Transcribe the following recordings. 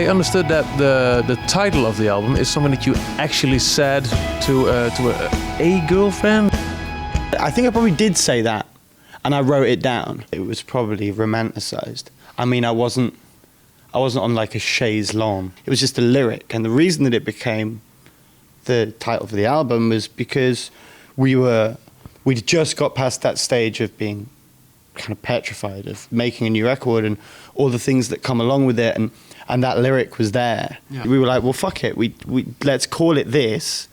I understood that the title of the album is something that you actually said to a girlfriend. I think I probably did say that, and I wrote it down. It was probably romanticized. I mean, I wasn't on like a chaise longue. It was just a lyric, and the reason that it became the title for the album was because we'd just got past that stage of being kind of petrified of making a new record and all the things that come along with it, and that lyric was there. Yeah. We were like, well, fuck it, we let's call it this,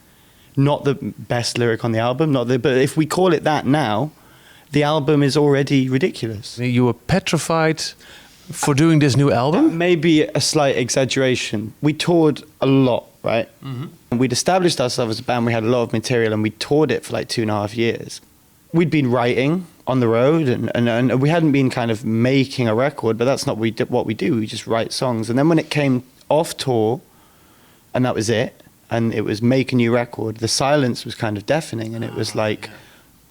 not the best lyric on the album, but if we call it that now, the album is already ridiculous. You were petrified for doing this new album? Maybe a slight exaggeration. We toured a lot, right? Mm-hmm. And we'd established ourselves as a band, we had a lot of material, and we toured it for like 2.5 years. We'd been writing on the road, and we hadn't been kind of making a record, but that's not what we do. We just write songs. And then when it came off tour, and that was it, and it was make a new record, the silence was kind of deafening, and it was like,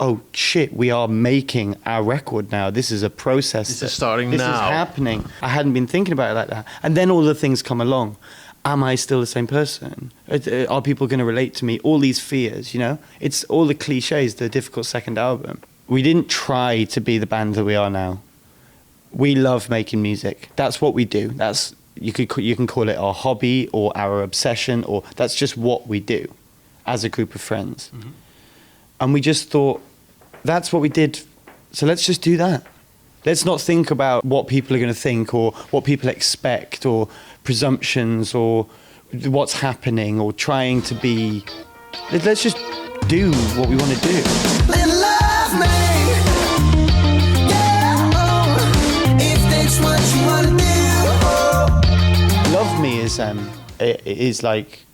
oh shit, we are making our record now. This is a process. This is starting now. This is happening. I hadn't been thinking about it like that. And then all the things come along. Am I still the same person? Are people going to relate to me? All these fears, you know? It's all the cliches, the difficult second album. We didn't try to be the band that we are now. We love making music. That's what we do. You can call it our hobby or our obsession, or that's just what we do as a group of friends. Mm-hmm. And we just thought, that's what we did, so let's just do that. Let's not think about what people are going to think or what people expect or presumptions or what's happening or trying to be. Let's just do what we want to do. Love me, yeah, oh, if that's what you want to do. Love Me is like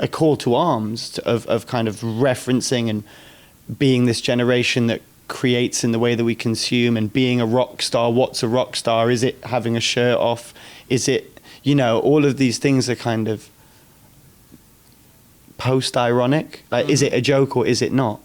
a call to arms of kind of referencing and being this generation that creates in the way that we consume, and being a rock star. What's a rock star? Is it having a shirt off? Is it, you know, all of these things are kind of post-ironic. Like, is it a joke or is it not?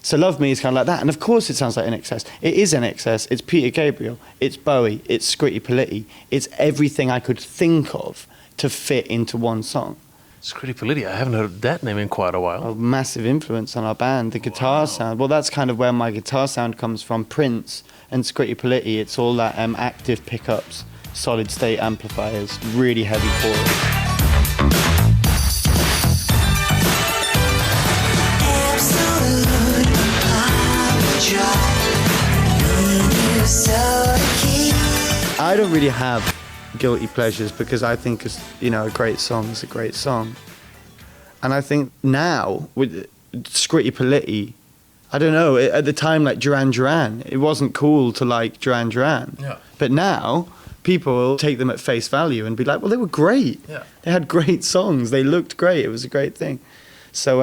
So Love Me is kind of like that. And of course it sounds like NXS. It is NXS. It's Peter Gabriel. It's Bowie. It's Scritti Politti. It's everything I could think of to fit into one song. Scritti Politti, I haven't heard that name in quite a while. A massive influence on our band, the guitar sound. Well, that's kind of where my guitar sound comes from. Prince and Scritti Politti, it's all that active pickups, solid state amplifiers, really heavy chords. I don't really have guilty pleasures because I think, a great song is a great song. And I think now with Scritti Politti, I don't know, at the time, like Duran Duran, it wasn't cool to like Duran Duran. Yeah. But now people will take them at face value and be like, well, they were great. Yeah. They had great songs. They looked great. It was a great thing. So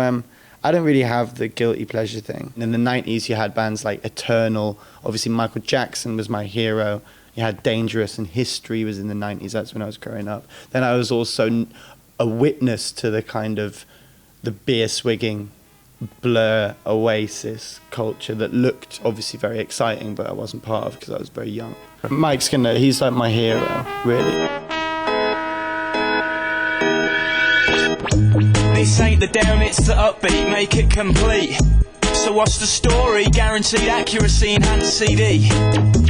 I don't really have the guilty pleasure thing. In the 90s, you had bands like Eternal. Obviously, Michael Jackson was my hero. You had Dangerous, and History was in the 90s. That's when I was growing up. Then I was also a witness to the kind of the beer-swigging, Blur, Oasis culture that looked obviously very exciting, but I wasn't part of because I was very young. Mike Skinner, he's like my hero, really. This ain't the down, it's the upbeat, make it complete. So what's the story? Guaranteed accuracy, enhanced CD.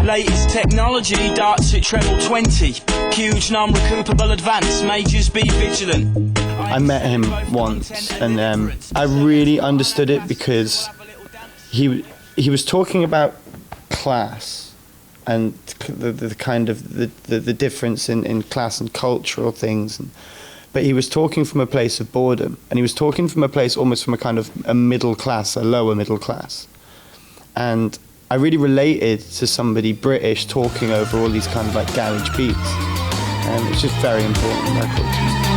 Latest technology, darts at treble 20. Huge non-recoupable advance, majors be vigilant. I met him once, and I really understood it because he was talking about class and the kind of the difference in class and cultural things. But he was talking from a place of boredom, and he was talking from a place almost from a kind of a middle class, a lower middle class. And I really related to somebody British talking over all these kind of like garage beats. And it's just very important record to me.